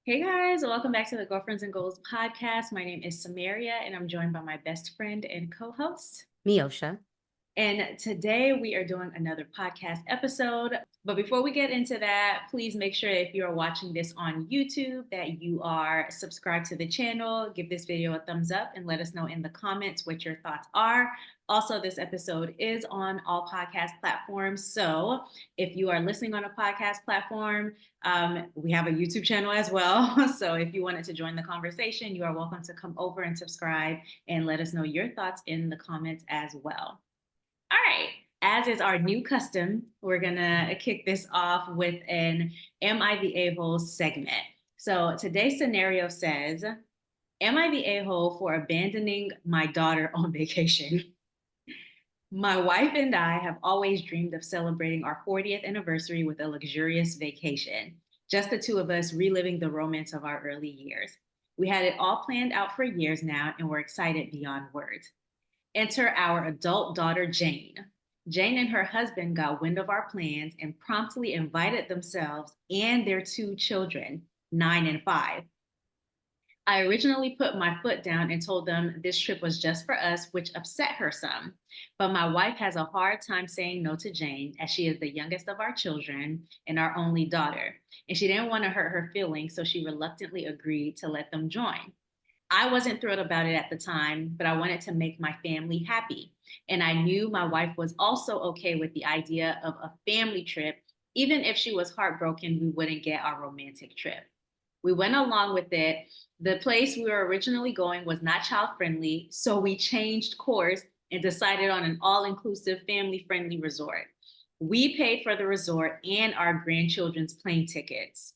Hey guys, welcome back to the Girlfriends and Goals podcast. My name is Samaria and I'm joined by my best friend and co host. Miosha. And today we are doing another podcast episode. But before we get into that, please make sure if you are watching this on YouTube that you are subscribed to the channel. Give this video a thumbs up and let us know in the comments what your thoughts are. Also, this episode is on all podcast platforms. So if you are listening on a podcast platform, we have a YouTube channel as well. So if you wanted to join the conversation, you are welcome to come over and subscribe and let us know your thoughts in the comments as well. All right. As is our new custom, we're going to kick this off with an Am I the A-hole segment. So today's scenario says, Am I the a-hole for abandoning my daughter on vacation? My wife and I have always dreamed of celebrating our 40th anniversary with a luxurious vacation, just the two of us reliving the romance of our early years. We had it all planned out for years now, and we're excited beyond words. Enter our adult daughter, Jane. Jane and her husband got wind of our plans and promptly invited themselves and their two children, 9 and 5. I originally put my foot down and told them this trip was just for us, which upset her some. But my wife has a hard time saying no to Jane, as she is the youngest of our children and our only daughter. And she didn't want to hurt her feelings, so she reluctantly agreed to let them join. I wasn't thrilled about it at the time, but I wanted to make my family happy. And I knew my wife was also okay with the idea of a family trip. Even if she was heartbroken, we wouldn't get our romantic trip. We went along with it. The place we were originally going was not child friendly, so we changed course and decided on an all inclusive, family friendly resort. We paid for the resort and our grandchildren's plane tickets.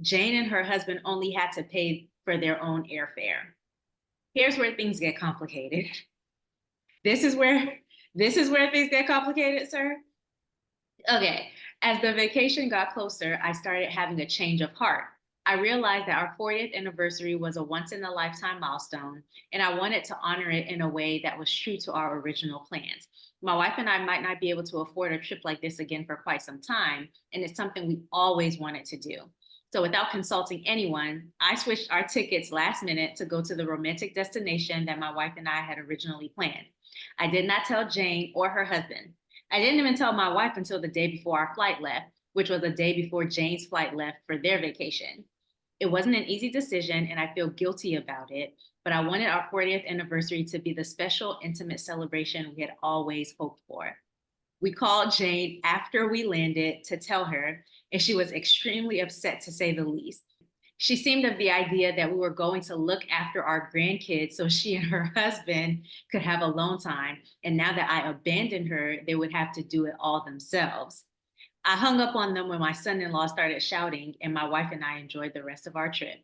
Jane and her husband only had to pay for their own airfare. Here's where things get complicated. This is where things get complicated, sir. Okay, as the vacation got closer, I started having a change of heart. I realized that our 40th anniversary was a once in a lifetime milestone, and I wanted to honor it in a way that was true to our original plans. My wife and I might not be able to afford a trip like this again for quite some time, and it's something we always wanted to do. So, without consulting anyone, I switched our tickets last minute to go to the romantic destination that my wife and I had originally planned. I did not tell Jane or her husband. I didn't even tell my wife until the day before our flight left, which was the day before Jane's flight left for their vacation. It wasn't an easy decision, and I feel guilty about it, but I wanted our 40th anniversary to be the special, intimate celebration we had always hoped for. We called Jane after we landed to tell her, and she was extremely upset to say the least. She seemed of the idea that we were going to look after our grandkids so she and her husband could have alone time. And now that I abandoned her, they would have to do it all themselves. I hung up on them when my son in law started shouting, and my wife and I enjoyed the rest of our trip.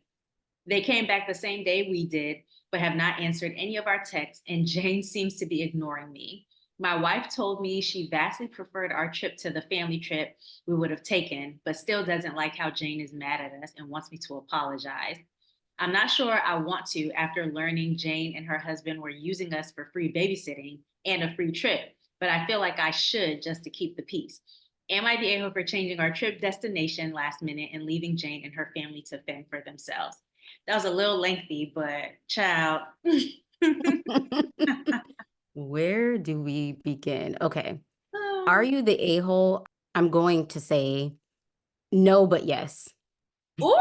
They came back the same day we did, but have not answered any of our texts, and Jane seems to be ignoring me. My wife told me she vastly preferred our trip to the family trip we would have taken, but still doesn't like how Jane is mad at us and wants me to apologize. I'm not sure I want to after learning Jane and her husband were using us for free babysitting and a free trip, but I feel like I should just to keep the peace. Am I the a-hole for changing our trip destination last minute and leaving Jane and her family to fend for themselves? That was a little lengthy, but child. Where do we begin? Okay. Are Oh. you the a-hole? I'm going to say no, but yes. Ooh,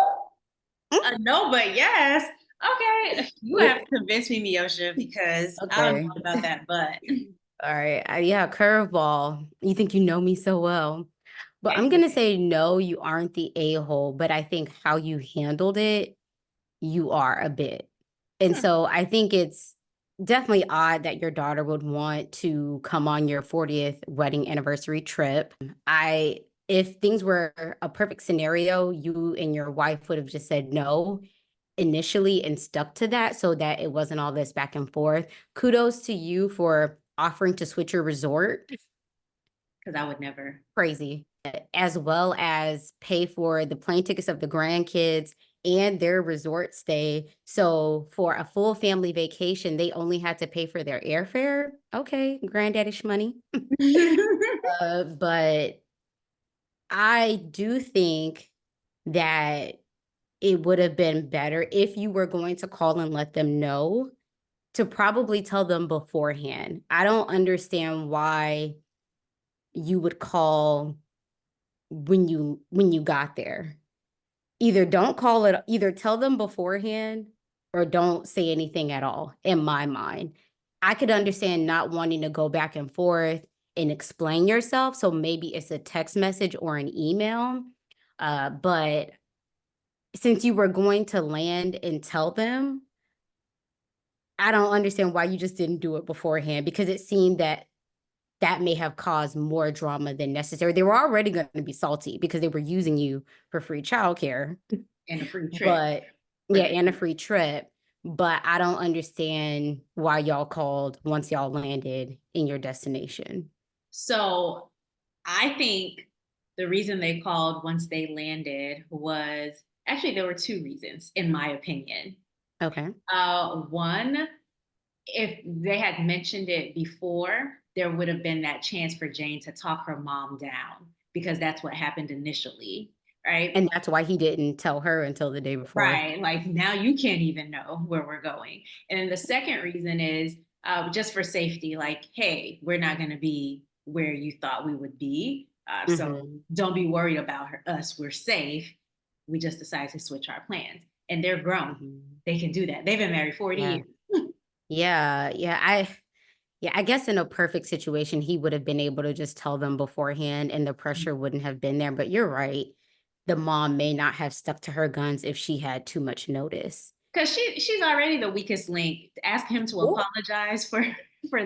Mm, no, but yes. Okay. You have wait, to convince me, Miosha, because I don't okay. know about that, but All right. Yeah, curveball. You think you know me so well. But I'm going to okay. say no, you aren't the a-hole, but I think how you handled it, you are a bit. And Hmm. so I think it's definitely odd that your daughter would want to come on your 40th wedding anniversary trip. I If things were a perfect scenario, you and your wife would have just said no initially and stuck to that so that it wasn't all this back and forth. Kudos to you for offering to switch your resort. Because I would never. Crazy. As well as pay for the plane tickets of the grandkids and their resort stay. So for a full family vacation, they only had to pay for their airfare. Okay, granddaddish money. But I do think that it would have been better if you were going to call and let them know to probably tell them beforehand. I don't understand why you would call when you got there. Either tell them beforehand or don't say anything at all, in my mind. I could understand not wanting to go back and forth and explain yourself, so maybe it's a text message or an email, but since you were going to land and tell them, I don't understand why you just didn't do it beforehand, because it seemed that that may have caused more drama than necessary. They were already gonna be salty because they were using you for free childcare. And a free trip But for yeah, the and a free trip, but I don't understand why y'all called once y'all landed in your destination. So I think the reason they called once they landed was actually there were two reasons, in my opinion. Okay. One, if they had mentioned it before, there would have been that chance for Jane to talk her mom down because that's what happened initially, right? And that's why he didn't tell her until the day before. Right. Like now you can't even know where we're going. And then the second reason is just for safety, like, hey, we're not going to be where you thought we would be. So Mhm. don't be worried about us. We're safe. We just decided to switch our plans. And they're grown. Mhm. They can do that. They've been married 40 Yeah. years. Yeah, yeah, I guess in a perfect situation, he would have been able to just tell them beforehand and the pressure wouldn't have been there, but you're right. The mom may not have stuck to her guns if she had too much notice. Because she's already the weakest link. Ask him to Ooh. apologize for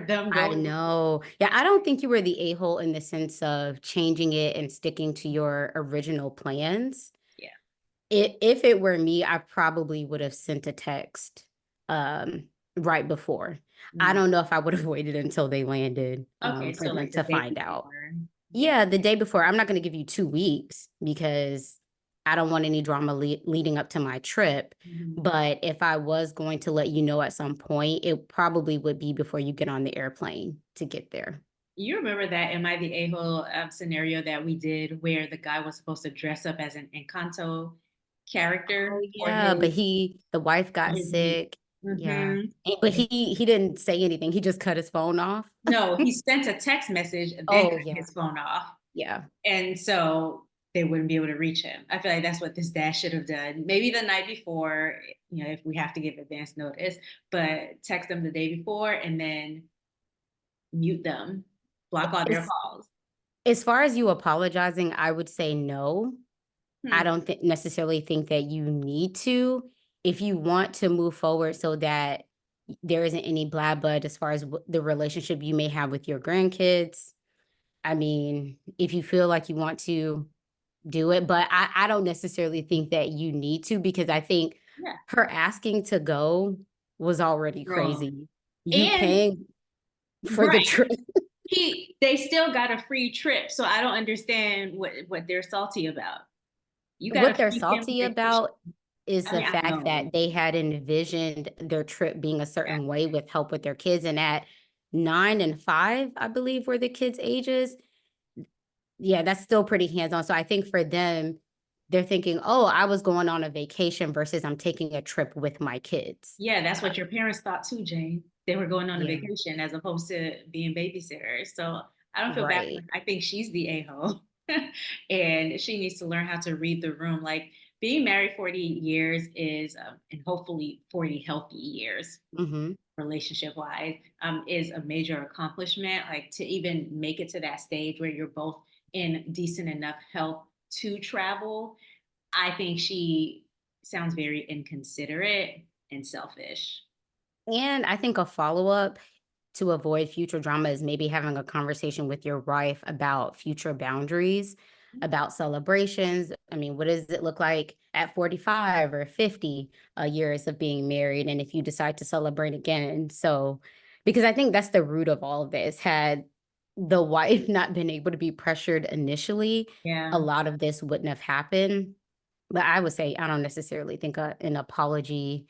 them I going. know. Yeah, I don't think you were the a-hole in the sense of changing it and sticking to your original plans. Yeah. If it were me, I probably would have sent a text um, right before. I Mm. don't know if I would have waited until they landed Okay. for So them like the to day find out. before. Yeah. Yeah, the day before. I'm not going to give you 2 weeks because I don't want any drama leading up to my trip. Mhm. But if I was going to let you know at some point, it probably would be before you get on the airplane to get there. You remember that Am I the A-hole scenario that we did where the guy was supposed to dress up as an Encanto Oh character yeah, but the wife for got his meet? sick. Yeah. Mm-hmm. But he didn't say anything. He just cut his phone off. No, he sent a text message and then Oh cut yeah. his phone off. Yeah. And so they wouldn't be able to reach him. I feel like that's what this dad should have done. Maybe the night before, if we have to give advance notice, but text them the day before and then mute them, block all their As calls. as far as you apologizing, I would say no. I Hmm. don't necessarily think that you need to. If you want to move forward so that there isn't any bad blood as far as the relationship you may have with your grandkids. I mean, if you feel like you want to do it, but I don't necessarily think that you need to, because I think Yeah. her asking to go was already Wrong. crazy. You And paying for the right. trip. They still got a free trip. So I don't understand what they're salty about. You got a What they're free family salty vacation. about is I the mean, I fact know. that they had envisioned their trip being a certain way with help with their kids, and at 9 and 5, I believe, were the kids' ages. Yeah, that's still pretty hands-on. So I think for them, they're thinking, "Oh, I was going on a vacation versus I'm taking a trip with my kids." Yeah, that's what your parents thought too, Jane. They were going on a Yeah, vacation as opposed to being babysitters. So I don't feel bad for right. her. I think she's the a-hole. And she needs to learn how to read the room. Like being married 40 years is, and hopefully 40 healthy years, Mhm. relationship wise, is a major accomplishment. Like to even make it to that stage where you're both in decent enough health to travel, I think she sounds very inconsiderate and selfish. And I think a follow-up to avoid future drama is maybe having a conversation with your wife about future boundaries, about celebrations. I mean, what does it look like at 45 or 50 years of being married? And if you decide to celebrate again. So, because I think that's the root of all of this. Had the wife not been able to be pressured initially, a Yeah. lot of this wouldn't have happened. But I would say I don't necessarily think an apology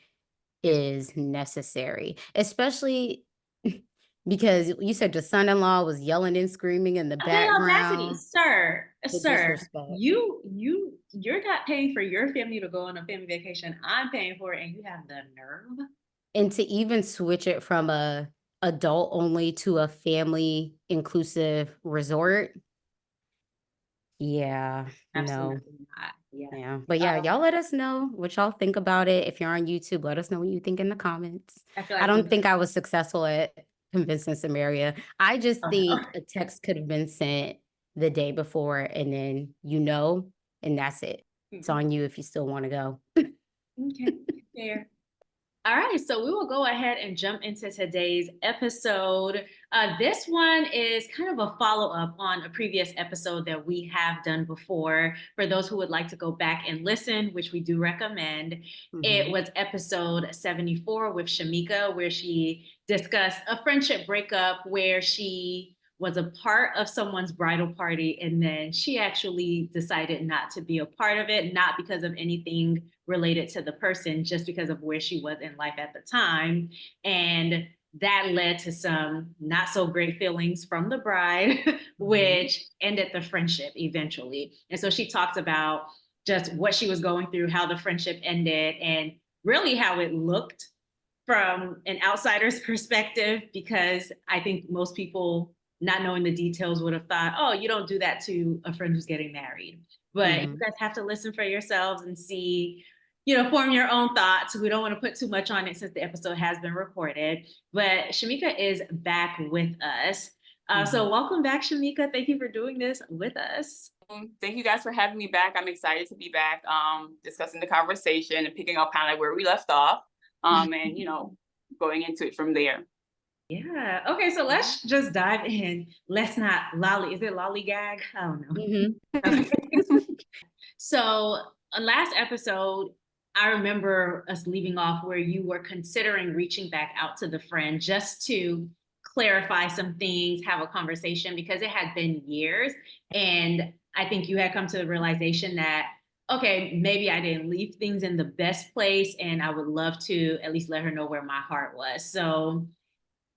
Is is necessary, especially Because you said the son-in-law was yelling and screaming in the The audacity, background. sir, The sir, disrespect. you're not paying for your family to go on a family vacation. I'm paying for it, and you have the nerve. And to even switch it from a adult only to a family inclusive resort. Yeah, no. Absolutely not. Yeah. Yeah. But yeah, y'all let us know what y'all think about it. If you're on YouTube, let us know what you think in the comments. I feel I like don't think I was successful at convincing Samaria. I just oh, no. think a text could have been sent the day before and then and that's it. It's on you if you still want to go. Okay, fair. All right, so we will go ahead and jump into today's episode. This one is kind of a follow-up on a previous episode that we have done before. For those who would like to go back and listen, which we do recommend, it was episode 74 with Shamika, where she discussed a friendship breakup where she was a part of someone's bridal party and then she actually decided not to be a part of it, not because of anything related to the person, just because of where she was in life at the time. And that led to some not so great feelings from the bride, which ended the friendship eventually. And so she talked about just what she was going through, how the friendship ended, and really how it looked from an outsider's perspective, because I think most people, not knowing the details, would have thought, oh, you don't do that to a friend who's getting married. But you guys have to listen for yourselves and see, form your own thoughts. We don't want to put too much on it since the episode has been recorded. But Shamika is back with us. So welcome back, Shamika. Thank you for doing this with us. Thank you guys for having me back. I'm excited to be back, discussing the conversation and picking up kind of like where we left off, and going into it from there. Yeah. Okay. So let's just dive in. Let's not Is it lollygag? I don't know. Okay. So last episode, I remember us leaving off where you were considering reaching back out to the friend just to clarify some things, have a conversation, because it had been years. And I think you had come to the realization that, okay, maybe I didn't leave things in the best place, and I would love to at least let her know where my heart was. So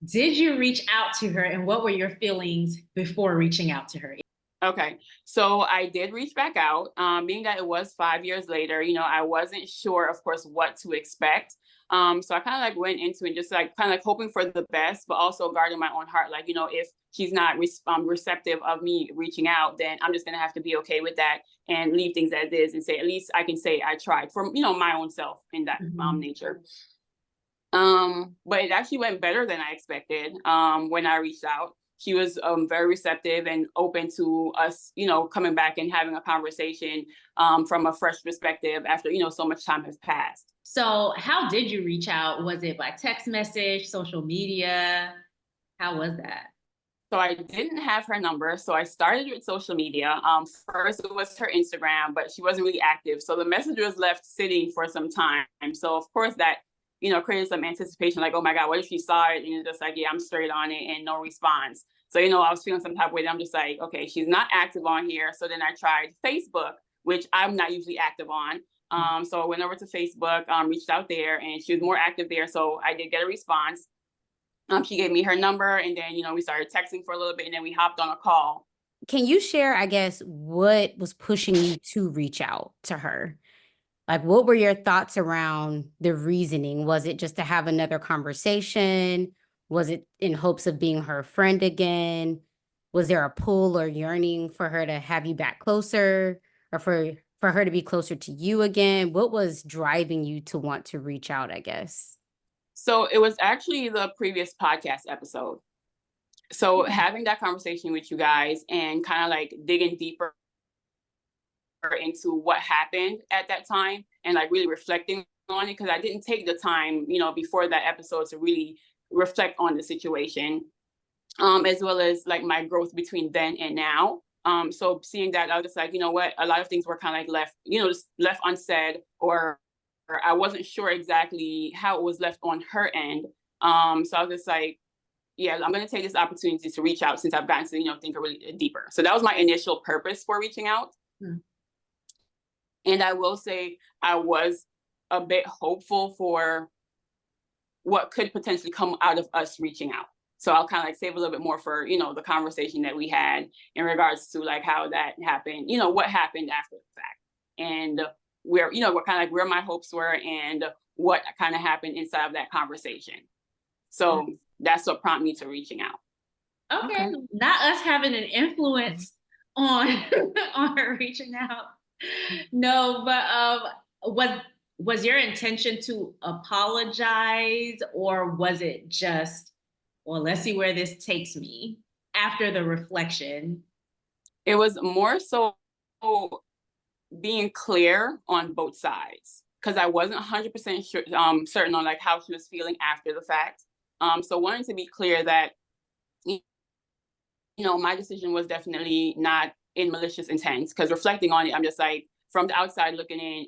did you reach out to her, and what were your feelings before reaching out to her? Okay, so I did reach back out, being that it was 5 years later, I wasn't sure, of course, what to expect. So I kind of like went into it just like kind of like hoping for the best, but also guarding my own heart. Like, if she's not receptive of me reaching out, then I'm just going to have to be okay with that and leave things as is and say, at least I can say I tried for, my own self in that nature. But it actually went better than I expected. When I reached out, she was very receptive and open to us, coming back and having a conversation from a fresh perspective after, so much time has passed. So how did you reach out? Was it by text message, social media? How was that? So I didn't have her number. So I started with social media. First it was her Instagram, but she wasn't really active. So the message was left sitting for some time. So of course that, created some anticipation, like, oh my God, what if she saw it? And just like, yeah, I'm straight on it and no response. So, I was feeling some type of way. I'm just like, okay, she's not active on here. So then I tried Facebook, which I'm not usually active on. So I went over to Facebook, reached out there, and she was more active there. So I did get a response. She gave me her number, and then, we started texting for a little bit, and then we hopped on a call. Can you share, I guess, what was pushing you to reach out to her? Like, what were your thoughts around the reasoning? Was it just to have another conversation? Was it in hopes of being her friend again? Was there a pull or yearning for her to have you back closer, or for her to be closer to you again? What was driving you to want to reach out, I guess? So it was actually the previous podcast episode. So having that conversation with you guys and kind of like digging deeper into what happened at that time and like really reflecting on it, because I didn't take the time, before that episode to really reflect on the situation, as well as like my growth between then and now. So seeing that, I was just like, you know what, a lot of things were kind of like left, just left unsaid, or I wasn't sure exactly how it was left on her end. So I was just like, yeah, I'm going to take this opportunity to reach out since I've gotten to, think a really deeper. So that was my initial purpose for reaching out. And I will say I was a bit hopeful for what could potentially come out of us reaching out. So I'll kind of like save a little bit more for, the conversation that we had in regards to like how that happened, what happened after the fact, and where, what kind of like where my hopes were and what kind of happened inside of that conversation. So that's what prompted me to reaching out. Okay. Not us having an influence on on her reaching out. No, but was your intention to apologize, or was it just, well, let's see where this takes me after the reflection? It was more so being clear on both sides, because I wasn't 100% sure, certain on like how she was feeling after the fact. So wanting to be clear that, my decision was definitely not in malicious intent, because reflecting on it, I'm just like, from the outside looking in,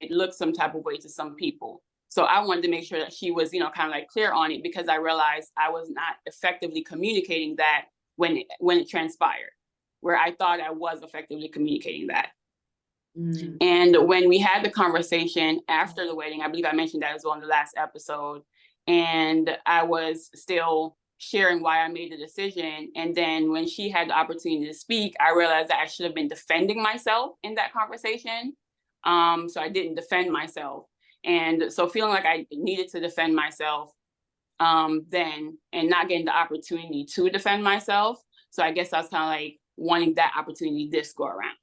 it looked some type of way to some people. So I wanted to make sure that she was, kind of like clear on it, because I realized I was not effectively communicating that when it transpired, where I thought I was effectively communicating that. And when we had the conversation after the wedding, I believe I mentioned that as well in the last episode, and I was still sharing why I made the decision. And then when she had the opportunity to speak, I realized that I should have been defending myself in that conversation. So I didn't defend myself. And so feeling like I needed to defend myself then, and not getting the opportunity to defend myself. So I guess I was kind of like wanting that opportunity this go around.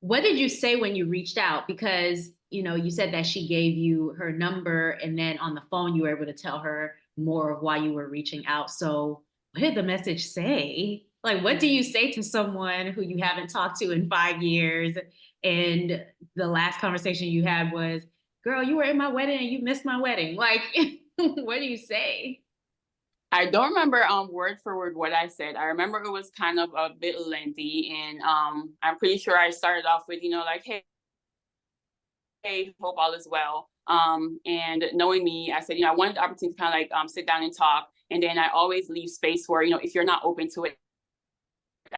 What did you say when you reached out? Because, you said that she gave you her number, and then on the phone, you were able to tell her more of why you were reaching out. So what did the message say? Like, what do you say to someone who you haven't talked to in 5 years? And the last conversation you had was, girl, you were in my wedding and you missed my wedding. Like, what do you say? I don't remember word for word what I said. I remember it was kind of a bit lengthy, and I'm pretty sure I started off with, like, hey, hope all is well. And knowing me, I said, I wanted the opportunity to kind of like sit down and talk. And then I always leave space for, if you're not open to it,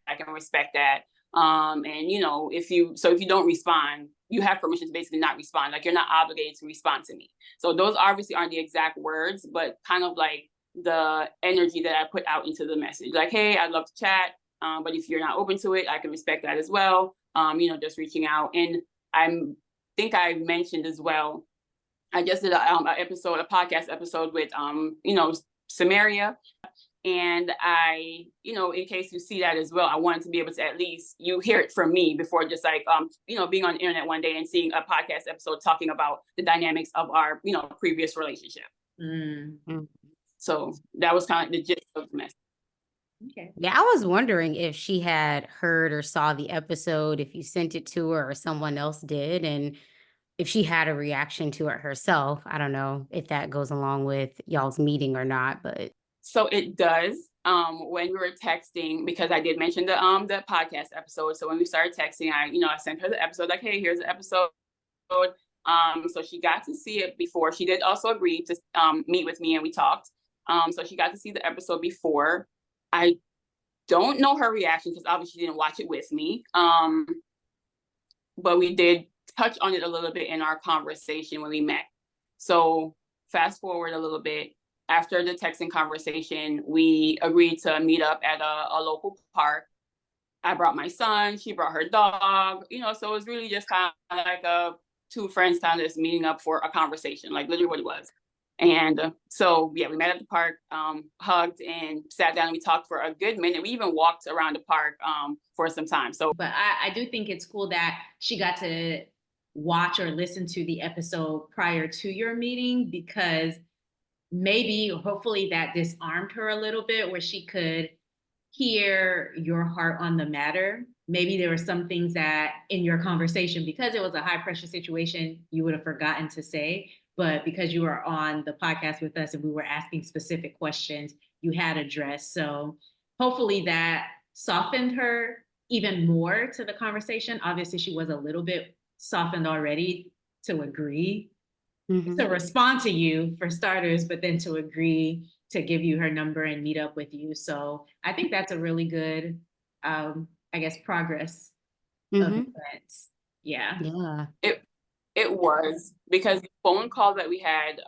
I can respect that. And if you don't respond, you have permission to basically not respond. Like, you're not obligated to respond to me. So those obviously aren't the exact words, but kind of like the energy that I put out into the message. Like, hey, I'd love to chat. But if you're not open to it, I can respect that as well. Just reaching out. And I think I mentioned as well, I just did a podcast episode with, Samaria. And I, in case you see that as well, I wanted to be able to at least you hear it from me before just like, being on the internet one day and seeing a podcast episode talking about the dynamics of our, previous relationship. So that was kind of the gist of the message. Okay. Yeah, I was wondering if she had heard or saw the episode, if you sent it to her or someone else did, and if she had a reaction to it herself. I don't know if that goes along with y'all's meeting or not, but. So it does. When we were texting, because I did mention the podcast episode. So when we started texting, I sent her the episode, like, hey, here's the episode. So she got to see it before. She did also agree to meet with me, and we talked. So she got to see the episode before. I don't know her reaction because obviously she didn't watch it with me. But we did touch on it a little bit in our conversation when we met. So fast forward a little bit. After the texting conversation, we agreed to meet up at a local park. I brought my son, she brought her dog, so it was really just kind of like two friends kind of just meeting up for a conversation, like literally what it was. And so, yeah, we met at the park, hugged and sat down and we talked for a good minute. We even walked around the park for some time. But I do think it's cool that she got to watch or listen to the episode prior to your meeting, because maybe, hopefully, that disarmed her a little bit, where she could hear your heart on the matter. Maybe there were some things that in your conversation, because it was a high pressure situation, you would have forgotten to say. But because you were on the podcast with us and we were asking specific questions, you had addressed. So hopefully that softened her even more to the conversation. Obviously, she was a little bit softened already to agree to respond to you, for starters, but then to agree to give you her number and meet up with you. So I think that's a really good, progress of events. Yeah. Yeah. It was, because the phone call that we had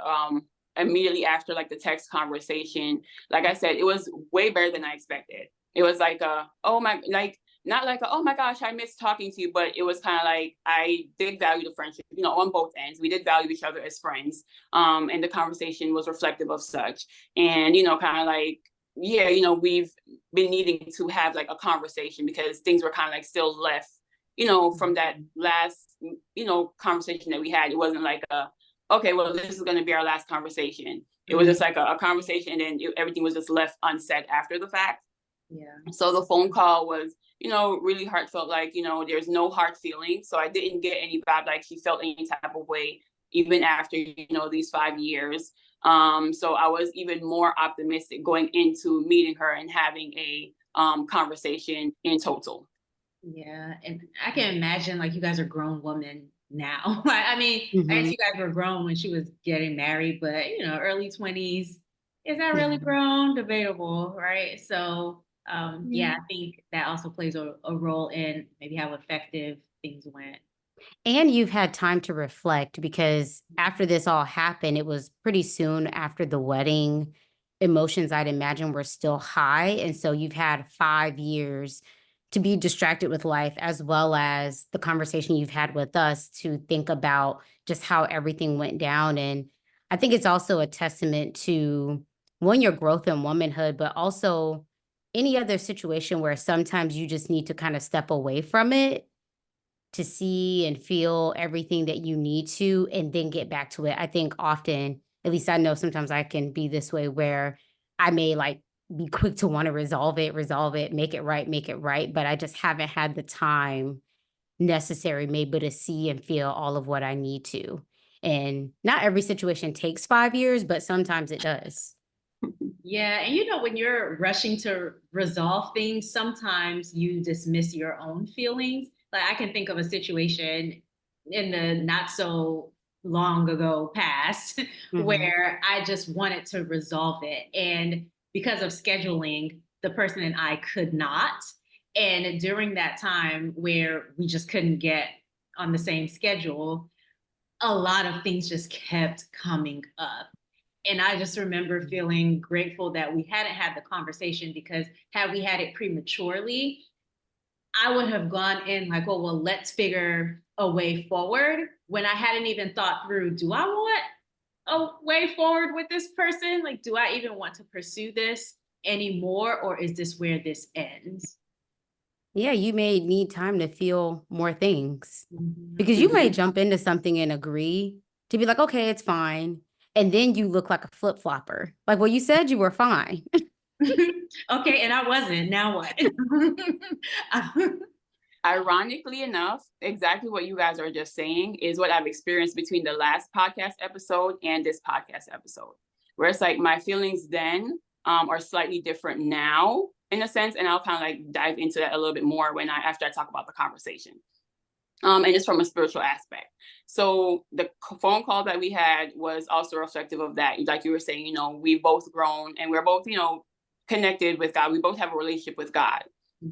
immediately after like the text conversation, like I said, it was way better than I expected. It was like oh my, like not like oh my gosh, I miss talking to you, but it was kind of like I did value the friendship, you know, on both ends. We did value each other as friends, and the conversation was reflective of such. And you know, kind of like, yeah, you know, we've been needing to have like a conversation because things were kind of like still left, you know, from that last, you know, conversation that we had. It wasn't like okay, well, this is going to be our last conversation. It was just like a conversation, and then everything was just left unsaid after the fact. Yeah. So the phone call was, you know, really heartfelt. Like, you know, there's no hard feelings. So I didn't get any vibe like she felt any type of way, even after, you know, these 5 years. So I was even more optimistic going into meeting her and having a conversation in total. Yeah, and I can imagine like you guys are grown women now. I mean, I guess you guys were grown when she was getting married, but you know, early 20s, is that really grown? Debatable, right? So yeah, I think that also plays a role in maybe how effective things went. And you've had time to reflect because after this all happened, it was pretty soon after the wedding. Emotions, I'd imagine, were still high. And so you've had 5 years to be distracted with life, as well as the conversation you've had with us to think about just how everything went down. And I think it's also a testament to, one, your growth in womanhood, but also any other situation where sometimes you just need to kind of step away from it to see and feel everything that you need to and then get back to it. I think often, at least I know sometimes I can be this way where I may like be quick to want to resolve it, make it right. But I just haven't had the time necessary maybe to see and feel all of what I need to. And not every situation takes 5 years, but sometimes it does. Yeah, and you know, when you're rushing to resolve things, sometimes you dismiss your own feelings. Like I can think of a situation in the not so long ago past Mhm. where I just wanted to resolve it. And because of scheduling, the person and I could not. And during that time where we just couldn't get on the same schedule, a lot of things just kept coming up. And I just remember feeling grateful that we hadn't had the conversation, because had we had it prematurely, I would have gone in like, oh, well, let's figure a way forward, when I hadn't even thought through, do I want a way forward with this person? Like, do I even want to pursue this anymore? Or is this where this ends? Yeah, you may need time to feel more things because you may Mhm. jump into something and agree to be like, okay, it's fine. And then you look like a flip flopper. Like, well, you said you were fine. Okay, and I wasn't. Now what? Ironically enough, exactly what you guys are just saying is what I've experienced between the last podcast episode and this podcast episode, where it's like my feelings then are slightly different now in a sense, and I'll kind of like dive into that a little bit more when after I talk about the conversation. And it's from a spiritual aspect. So the phone call that we had was also reflective of that. Like you were saying, you know, we've both grown and we're both, you know, connected with God. We both have a relationship with God.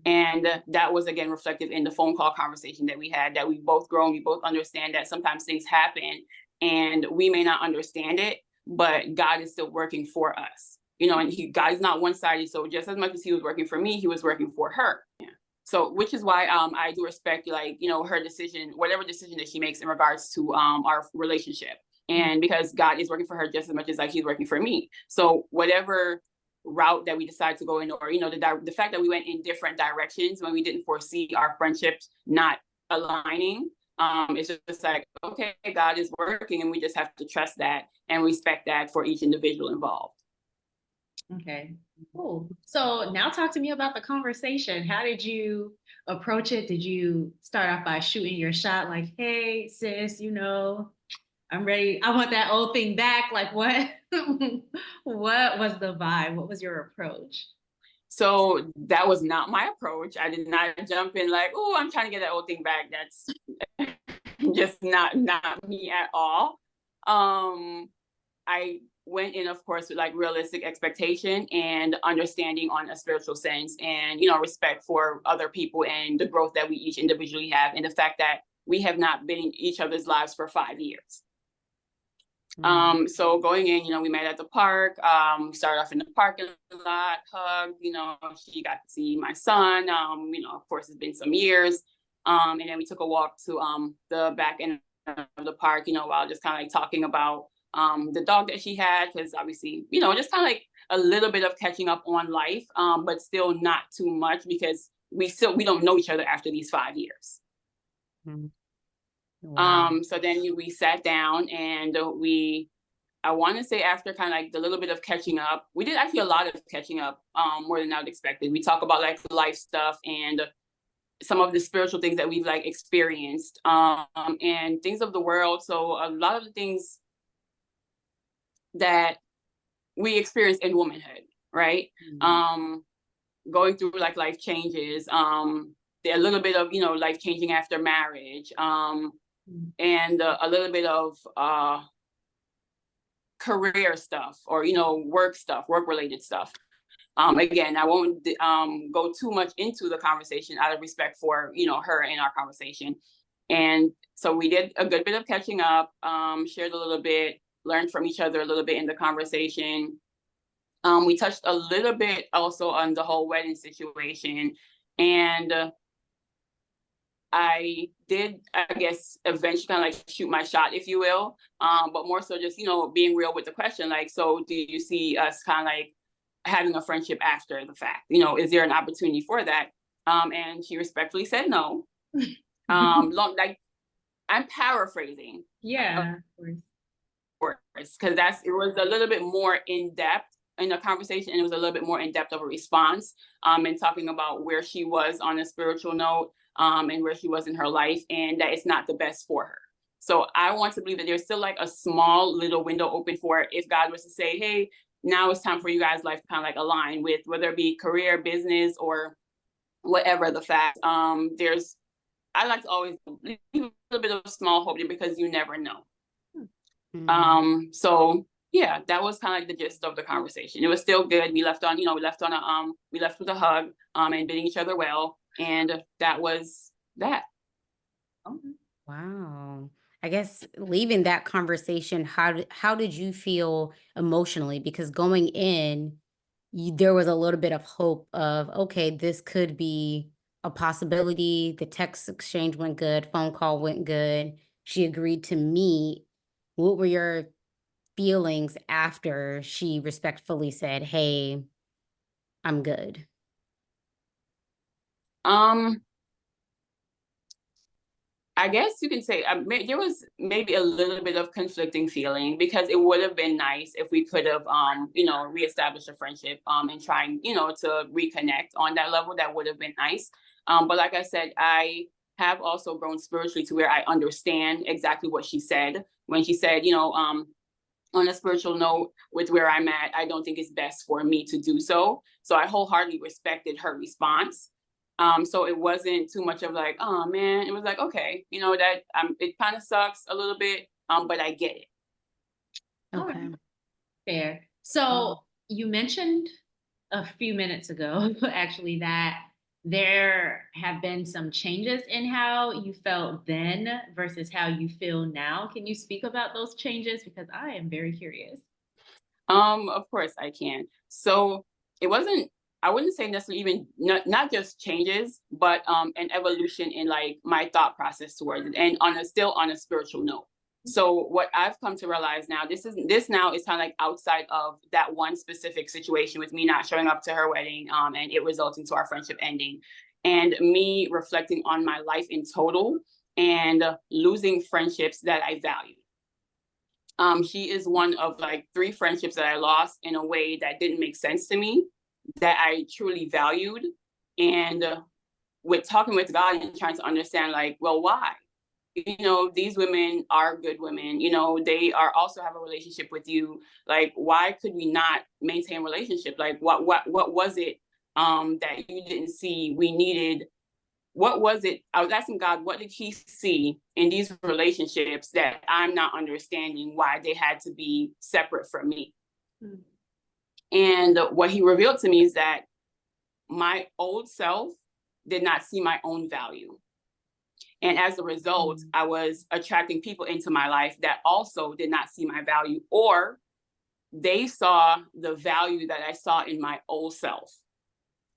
And that was again reflective in the phone call conversation that we had, that we both grown, we both understand that sometimes things happen and we may not understand it, but God is still working for us. You know, and God is not one-sided. So just as much as he was working for me, he was working for her. Yeah. So, which is why I do respect, like, you know, her decision, whatever decision that she makes in regards to our relationship. And because God is working for her just as much as like he's working for me. So whatever route that we decide to go in, or, you know, the fact that we went in different directions when we didn't foresee our friendships not aligning, it's just like, okay, God is working and we just have to trust that and respect that for each individual involved. Okay, cool. So now talk to me about the conversation. How did you approach it? Did you start off by shooting your shot like, hey, sis, you know, I'm ready. I want that old thing back. Like what? What was the vibe? What was your approach? So that was not my approach. I did not jump in like, oh, I'm trying to get that old thing back. That's just not me at all. I went in, of course, with like realistic expectation and understanding on a spiritual sense, and, you know, respect for other people and the growth that we each individually have, and the fact that we have not been in each other's lives for 5 years. So going in, we met at the park. We started off in the parking lot, hugged, she got to see my son. Of course, it's been some years. And then we took a walk to the back end of the park, while just kind of like talking about the dog that she had, because obviously, just kind of like a little bit of catching up on life, but still not too much because we don't know each other after these 5 years. Wow. So then we sat down and I want to say after kind of like the little bit of catching up, we did actually a lot of catching up, more than I would expected. We talk about like life stuff and some of the spiritual things that we've like experienced, and things of the world. So a lot of the things that we experience in womanhood, right? Going through like life changes, a little bit of, life changing after marriage, and a little bit of career stuff or, work related stuff. Again, I won't go too much into the conversation out of respect for, her and our conversation. And so we did a good bit of catching up, shared a little bit, learned from each other a little bit in the conversation. We touched a little bit also on the whole wedding situation. And I did, I guess, eventually kind of like shoot my shot, if you will. But more so just, being real with the question, like, so do you see us kind of like having a friendship after the fact? Is there an opportunity for that? And she respectfully said no. Like, I'm paraphrasing. Yeah, of course, because it was a little bit more in depth in the conversation, and it was a little bit more in depth of a response, and talking about where she was on a spiritual note, and where she was in her life, and that it's not the best for her. So I want to believe that there's still like a small little window open for if God was to say, hey, now it's time for you guys' life to kind of like align with whether it be career, business, or whatever the fact. I like to always leave a little bit of small hope because you never know. So yeah, that was kind of like the gist of the conversation. It was still good. We left with a hug, and bidding each other well. And that was that. Wow. I guess leaving that conversation, how did you feel emotionally? Because going in, there was a little bit of hope of, okay, this could be a possibility. The text exchange went good, phone call went good. She agreed to meet. What were your feelings after she respectfully said, hey, I'm good? I guess you can say there was maybe a little bit of conflicting feeling because it would have been nice if we could have, reestablished a friendship, and trying, to reconnect on that level. That would have been nice. But like I said, I have also grown spiritually to where I understand exactly what she said when she said, on a spiritual note, with where I'm at, I don't think it's best for me to do so. So I wholeheartedly respected her response. So it wasn't too much of like, oh man, it was like, okay, that it kind of sucks a little bit, but I get it. Okay. Fair. So you mentioned a few minutes ago, actually, that there have been some changes in how you felt then versus how you feel now. Can you speak about those changes? Because I am very curious. Of course I can. So it wasn't, I wouldn't say necessarily even not just changes, but an evolution in like my thought process towards it, and still on a spiritual note. So what I've come to realize now, this now is kind of like outside of that one specific situation with me not showing up to her wedding, and it resulting to our friendship ending, and me reflecting on my life in total and losing friendships that I value. She is one of like 3 friendships that I lost in a way that didn't make sense to me, that I truly valued. And with talking with God and trying to understand, like, well, why? These women are good women. They are also have a relationship with you. Like, why could we not maintain relationship? Like, what was it that you didn't see we needed? What was it? I was asking God, what did he see in these relationships that I'm not understanding why they had to be separate from me? And what he revealed to me is that my old self did not see my own value. And as a result, I was attracting people into my life that also did not see my value, or they saw the value that I saw in my old self.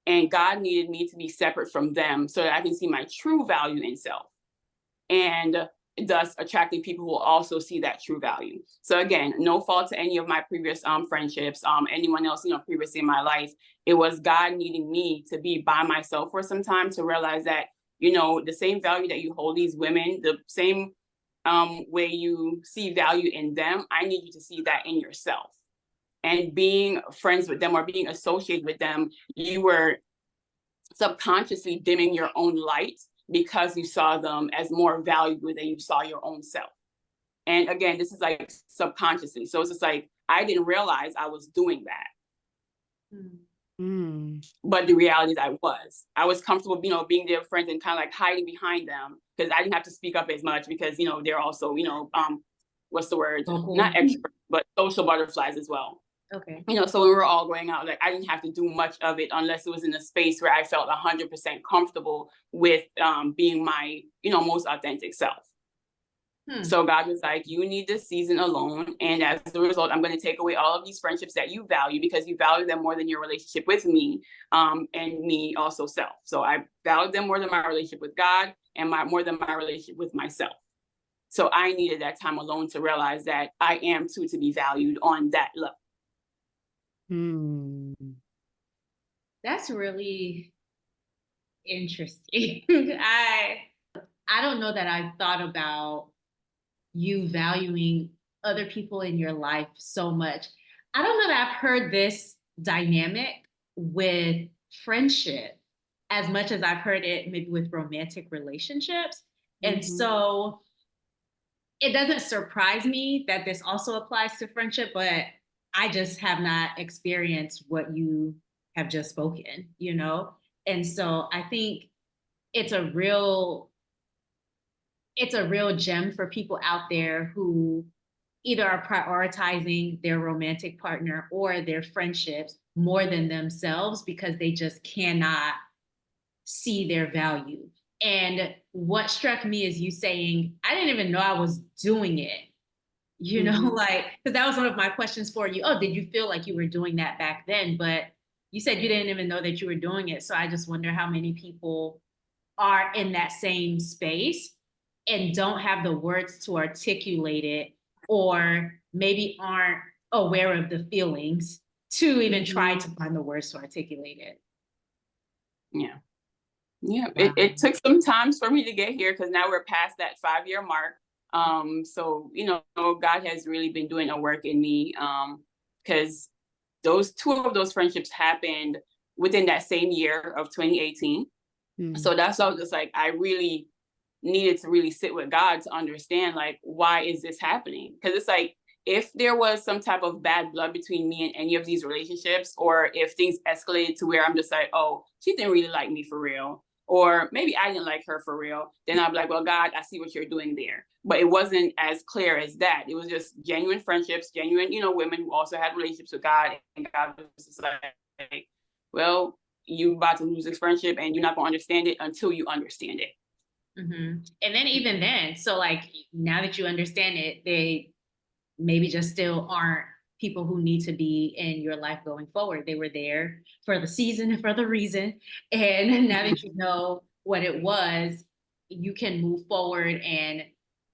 And God needed me to be separate from them so that I can see my true value in self. And thus attracting people who will also see that true value. So again, no fault to any of my previous friendships, anyone else, previously in my life. It was God needing me to be by myself for some time to realize that, the same value that you hold these women, the same way you see value in them, I need you to see that in yourself. And being friends with them or being associated with them, you were subconsciously dimming your own light because you saw them as more valuable than you saw your own self. And again, this is like subconsciously. So it's just like, I didn't realize I was doing that. But the reality is I was comfortable, being their friends and kind of like hiding behind them because I didn't have to speak up as much because, they're also, what's the word? Not extrovert, but social butterflies as well. Okay. So when we were all going out, like I didn't have to do much of it unless it was in a space where I felt 100% comfortable with being my, most authentic self. So God was like, you need this season alone. And as a result, I'm going to take away all of these friendships that you value because you value them more than your relationship with me and me also self. So I value them more than my relationship with God and more than my relationship with myself. So I needed that time alone to realize that I am too to be valued on that level. That's really interesting. I don't know that I've thought about you valuing other people in your life so much. I don't know that I've heard this dynamic with friendship as much as I've heard it maybe with romantic relationships. And so it doesn't surprise me that this also applies to friendship, but I just have not experienced what you have just spoken, And so I think it's a real gem for people out there who either are prioritizing their romantic partner or their friendships more than themselves because they just cannot see their value. And what struck me is you saying, I didn't even know I was doing it. Because that was one of my questions for you. Oh, did you feel like you were doing that back then? But you said you didn't even know that you were doing it. So I just wonder how many people are in that same space and don't have the words to articulate it, or maybe aren't aware of the feelings to even try to find the words to articulate it. Yeah. Wow. It took some time for me to get here because now we're past that 5-year mark. So, God has really been doing a work in me because two of those friendships happened within that same year of 2018. So that's why I was just like, I really needed to really sit with God to understand, like, why is this happening? Because it's like, if there was some type of bad blood between me and any of these relationships, or if things escalated to where I'm just like, oh, she didn't really like me for real, or maybe I didn't like her for real, then I'd be like, well, God, I see what you're doing there. But it wasn't as clear as that. It was just genuine friendships, genuine, women who also had relationships with God. And God was just like, well, you about to lose this friendship and you're not going to understand it until you understand it. And then even then, so like now that you understand it, they maybe just still aren't people who need to be in your life going forward. They were there for the season and for the reason. And now that you know what it was, you can move forward and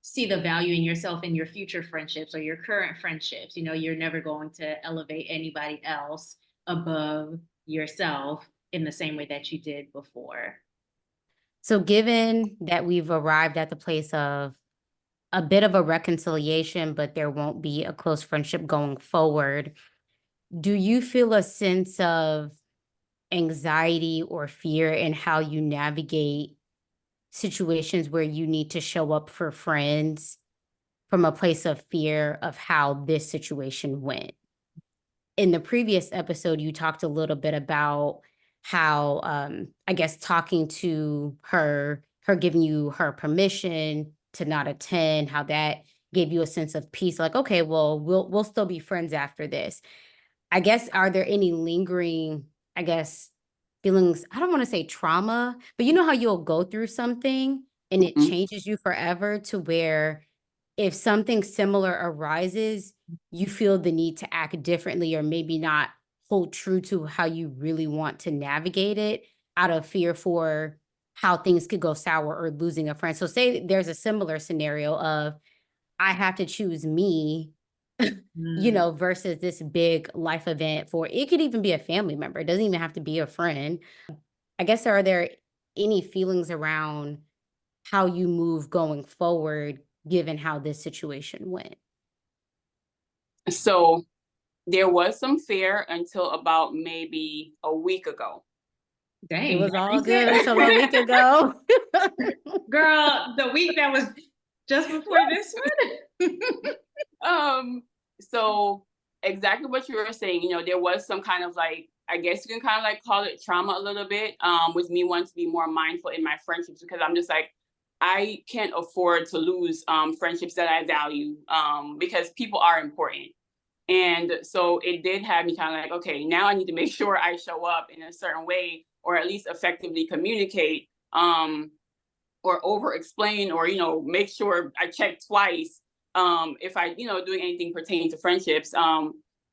see the value in yourself in your future friendships or your current friendships. You're never going to elevate anybody else above yourself in the same way that you did before. So given that we've arrived at the place of a bit of a reconciliation, but there won't be a close friendship going forward, do you feel a sense of anxiety or fear in how you navigate situations where you need to show up for friends from a place of fear of how this situation went? In the previous episode, you talked a little bit about how, I guess, talking to her giving you her permission to not attend, how that gave you a sense of peace. Like, okay, well, we'll still be friends after this. I guess, are there any lingering, I guess, feelings? I don't want to say trauma, but you know how you'll go through something and it Mhm. changes you forever, to where if something similar arises, you feel the need to act differently, or maybe not hold true to how you really want to navigate it, out of fear for how things could go sour or losing a friend. So say there's a similar scenario of, I have to choose me, Mm. versus this big life event. For it could even be a family member. It doesn't even have to be a friend. I guess, are there any feelings around how you move going forward, given how this situation went? So there was some fear until about maybe a week ago. It Dang, was that all good recent? until a week ago. Girl, the week that was just before this one? So exactly what you were saying, there was some kind of like, I guess you can kind of like call it trauma a little bit, with me wanting to be more mindful in my friendships, because I'm just like, I can't afford to lose friendships that I value, because people are important. And so it did have me kind of like, okay, now I need to make sure I show up in a certain way, or at least effectively communicate, or over explain, or, make sure I check twice, if I, doing anything pertaining to friendships.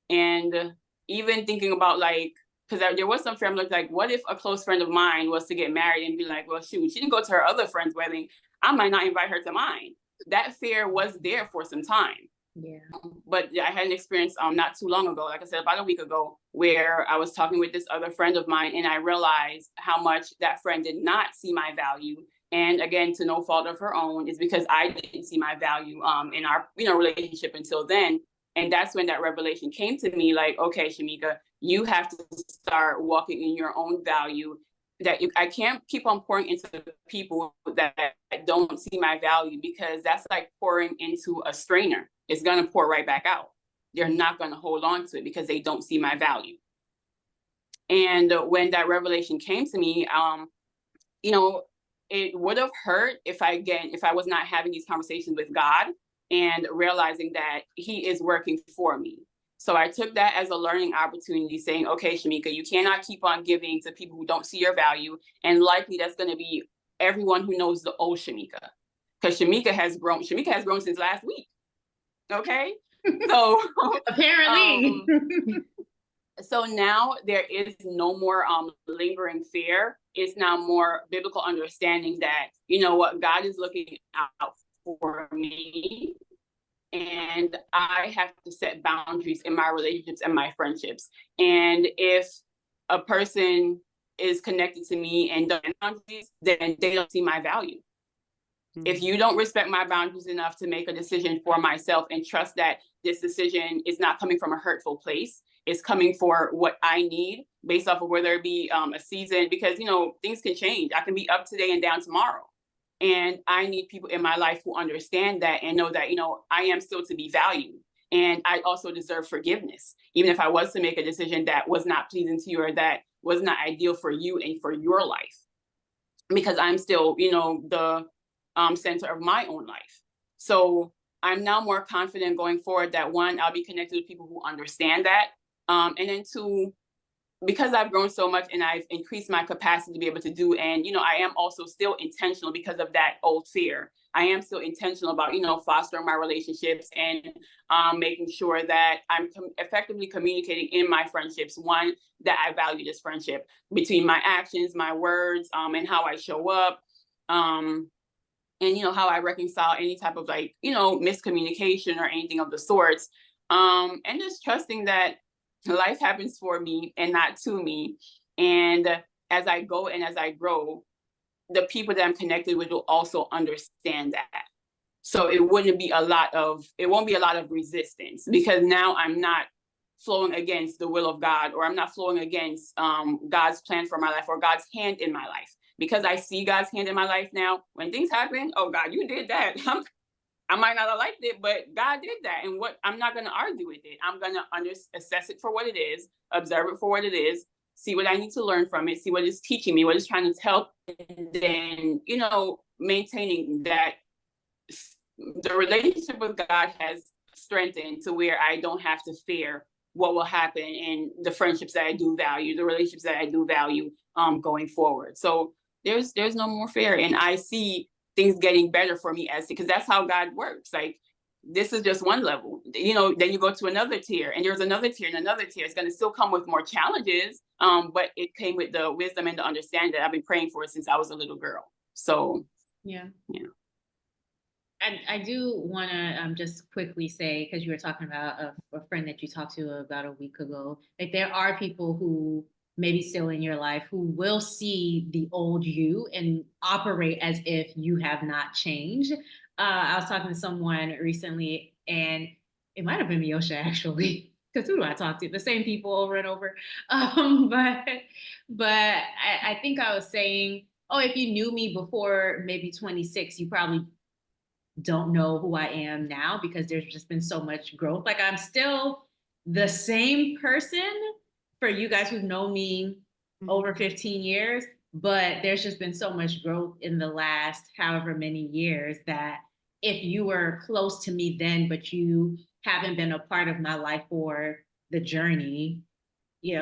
And even thinking about like, because there was some family like, what if a close friend of mine was to get married and be like, well, shoot, she didn't go to her other friend's wedding, I might not invite her to mine. That fear was there for some time. Yeah. But I had an experience not too long ago, like I said, about a week ago, where I was talking with this other friend of mine, and I realized how much that friend did not see my value. And again, to no fault of her own, is because I didn't see my value in our relationship until then. And that's when that revelation came to me, like, okay, Shamika, you have to start walking in your own value. I can't keep on pouring into people that don't see my value, because that's like pouring into a strainer. It's going to pour right back out. They're not going to hold on to it because they don't see my value. And when that revelation came to me, it would have hurt if I was not having these conversations with God and realizing that He is working for me. So I took that as a learning opportunity, saying, okay, Shamika, you cannot keep on giving to people who don't see your value. And likely that's going to be everyone who knows the old Shamika, because Shamika has grown. Shamika has grown since last week. Okay. So Apparently. So now there is no more lingering fear. It's now more biblical understanding that, what, God is looking out for me, and I have to set boundaries in my relationships and my friendships. And if a person is connected to me and doesn't have boundaries, then they don't see my value. If you don't respect my boundaries enough to make a decision for myself and trust that this decision is not coming from a hurtful place, it's coming for what I need based off of whether it be a season, because, things can change. I can be up today and down tomorrow. And I need people in my life who understand that and know that, I am still to be valued. And I also deserve forgiveness, even if I was to make a decision that was not pleasing to you, or that was not ideal for you and for your life, because I'm still, the center of my own life. So I'm now more confident going forward that, one, I'll be connected with people who understand that. And then two, because I've grown so much and I've increased my capacity to be able to do, and, I am also still intentional because of that old fear. I am still intentional about, fostering my relationships and making sure that I'm effectively communicating in my friendships, one, that I value this friendship between my actions, my words, and how I show up. And how I reconcile any type of like, miscommunication or anything of the sorts. And just trusting that life happens for me and not to me. And as I go and as I grow, the people that I'm connected with will also understand that. So it won't be a lot of resistance, because now I'm not flowing against the will of God, or I'm not flowing against God's plan for my life, or God's hand in my life. Because I see God's hand in my life now. When things happen, oh God, you did that. I might not have liked it, but God did that. And I'm not going to argue with it. I'm going to assess it for what it is, observe it for what it is, see what I need to learn from it, see what it's teaching me, what it's trying to tell, and then, maintaining that the relationship with God has strengthened to where I don't have to fear what will happen in the friendships that I do value, the relationships that I do value going forward. So there's no more fear. And I see things getting better for me because that's how God works. Like, this is just one level, then you go to another tier, and there's another tier and another tier. It's going to still come with more challenges, but it came with the wisdom and the understanding that I've been praying for since I was a little girl. So yeah. I do want to just quickly say, because you were talking about a friend that you talked to about a week ago, like there are people who maybe still in your life who will see the old you and operate as if you have not changed. I was talking to someone recently, and it might have been Miosha actually, because who do I talk to? The same people over and over. But I think I was saying, oh, if you knew me before maybe 26, you probably don't know who I am now, because there's just been so much growth. Like, I'm still the same person for you guys who've known me over 15 years, but there's just been so much growth in the last however many years that if you were close to me then, but you haven't been a part of my life for the journey,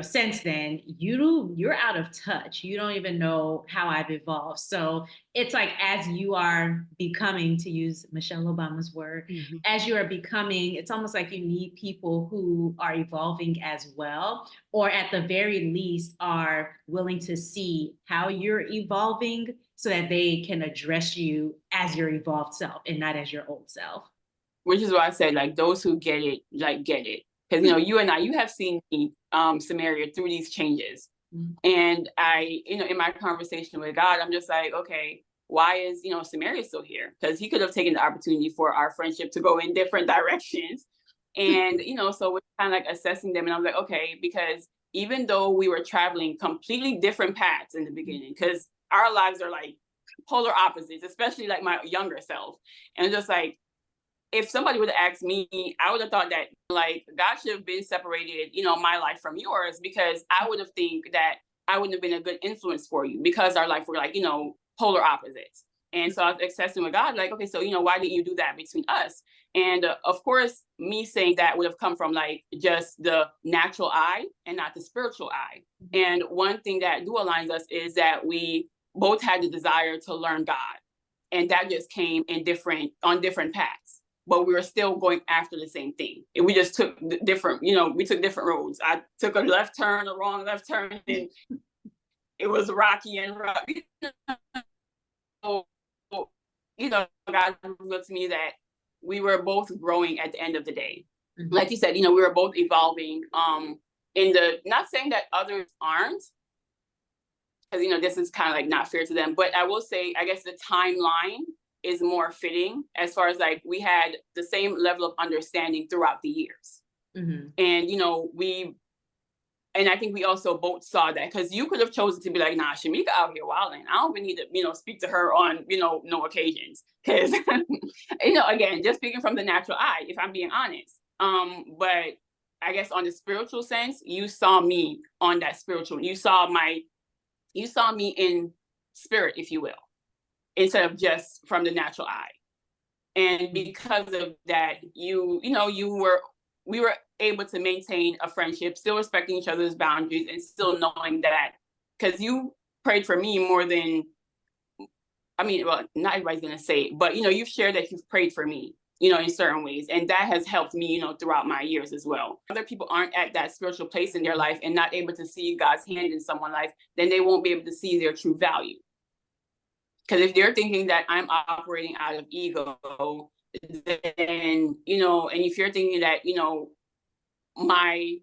since then, you're out of touch. You don't even know how I've evolved. So it's like, as you are becoming, to use Michelle Obama's word, as you are becoming, it's almost like you need people who are evolving as well, or at the very least are willing to see how you're evolving so that they can address you as your evolved self and not as your old self. Which is why I said, like, those who get it, like, get it. Because, you and I, you have seen me, Samaria, through these changes. And I, in my conversation with God, I'm just like, okay, why is, Samaria still here? Because he could have taken the opportunity for our friendship to go in different directions. And, so we're kind of like assessing them. And I was like, okay, because even though we were traveling completely different paths in the beginning, because our lives are like polar opposites, especially like my younger self. And just like, if somebody would have asked me, I would have thought that, like, God should have been separated, my life from yours, because I would have think that I wouldn't have been a good influence for you, because our life were like, polar opposites. And so I was assessing with God, like, okay, so, why didn't you do that between us? And of course, me saying that would have come from like just the natural eye and not the spiritual eye. And one thing that do aligns us is that we both had the desire to learn God. And that just came on different paths. But we were still going after the same thing. And we just took different, we took different roads. I took a left turn, a wrong left turn, and it was rocky and rough. So, God looked to me that we were both growing at the end of the day. Like you said, we were both evolving. Not saying that others aren't, because, this is kind of like not fair to them, but I will say, I guess the timeline is more fitting, as far as like we had the same level of understanding throughout the years. And and I think we also both saw that, because you could have chosen to be like, nah, Shamika out here wilding, I don't even need to speak to her on no occasions, because again, just speaking from the natural eye, if I'm being honest. But I guess on the spiritual sense, you saw me on that spiritual, you saw me in spirit, if you will, instead of just from the natural eye. And because of that, we were able to maintain a friendship, still respecting each other's boundaries, and still knowing that, because you prayed for me more than, well, not everybody's going to say it, but, you've shared that you've prayed for me, in certain ways. And that has helped me, throughout my years as well. Other people aren't at that spiritual place in their life and not able to see God's hand in someone's life, then they won't be able to see their true value. Because if they're thinking that I'm operating out of ego, then, and if you're thinking that, my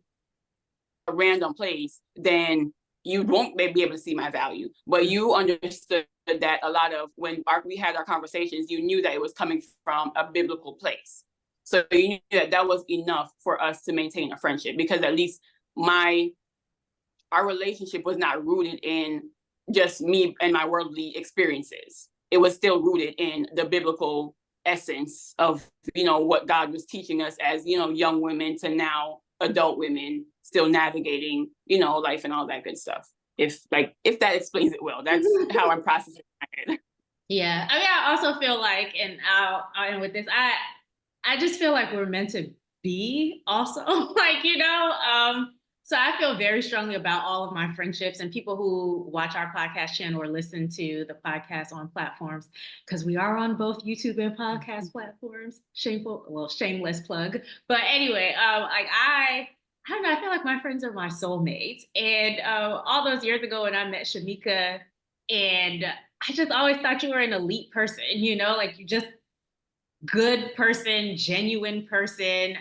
random place, then you won't be able to see my value. But you understood that a lot of when we had our conversations, you knew that it was coming from a biblical place. So you knew that was enough for us to maintain a friendship, because at least our relationship was not rooted in just me and my worldly experiences. It was still rooted in the biblical essence of, what God was teaching us as, young women to now adult women, still navigating, life and all that good stuff. If that explains it well, that's how I'm processing it. Yeah. I also feel like, and I'll end with this, I just feel like we're meant to be also, like, So I feel very strongly about all of my friendships and people who watch our podcast channel or listen to the podcast on platforms, because we are on both YouTube and podcast platforms. Shameless plug. But anyway, like I don't know, I feel like my friends are my soulmates. And all those years ago when I met Shamika, and I just always thought you were an elite person, you know, like you just good person, genuine person.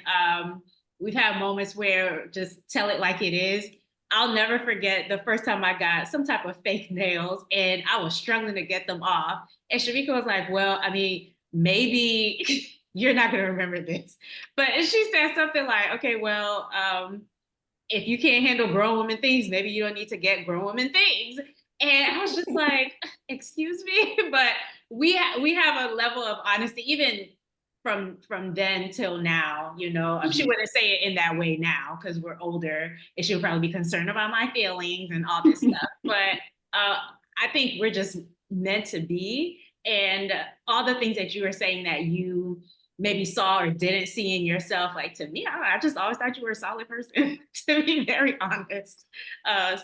We've had moments where just tell it like it is. I'll never forget the first time I got some type of fake nails and I was struggling to get them off. And Shamika was like, well, I mean, maybe you're not going to remember this. But she said something like, okay, well, if you can't handle grown woman things, maybe you don't need to get grown woman things. And I was just like, excuse me, but we have a level of honesty, even from then till now. You know, she wouldn't say it in that way now because we're older, and she would probably be concerned about my feelings and all this stuff. But I think we're just meant to be, and all the things that you were saying that you maybe saw or didn't see in yourself, like to me, I just always thought you were a solid person, to be very honest.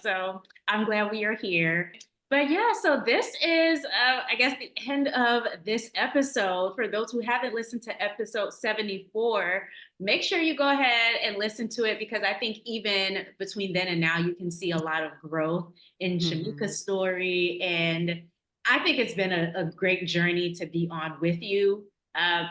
So I'm glad we are here. But yeah, so this is, I guess, the end of this episode. For those who haven't listened to episode 74, make sure you go ahead and listen to it, because I think even between then and now, you can see a lot of growth in Shamika's story. And I think it's been a great journey to be on with you,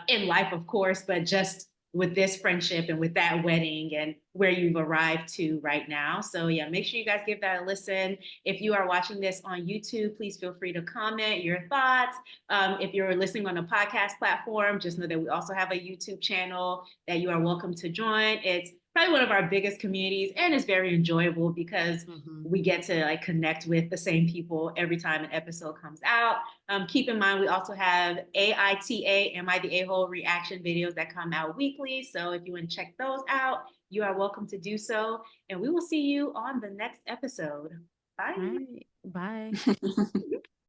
in life, of course, but just with this friendship and with that wedding and where you've arrived to right now. So yeah, make sure you guys give that a listen. If you are watching this on YouTube, please feel free to comment your thoughts. If you're listening on a podcast platform, just know that we also have a YouTube channel that you are welcome to join. It's probably one of our biggest communities, and it's very enjoyable because we get to like connect with the same people every time an episode comes out. Keep in mind, we also have AITA, Am I the A-hole reaction videos that come out weekly. So if you want to check those out, you are welcome to do so. And we will see you on the next episode. Bye. All right. Bye.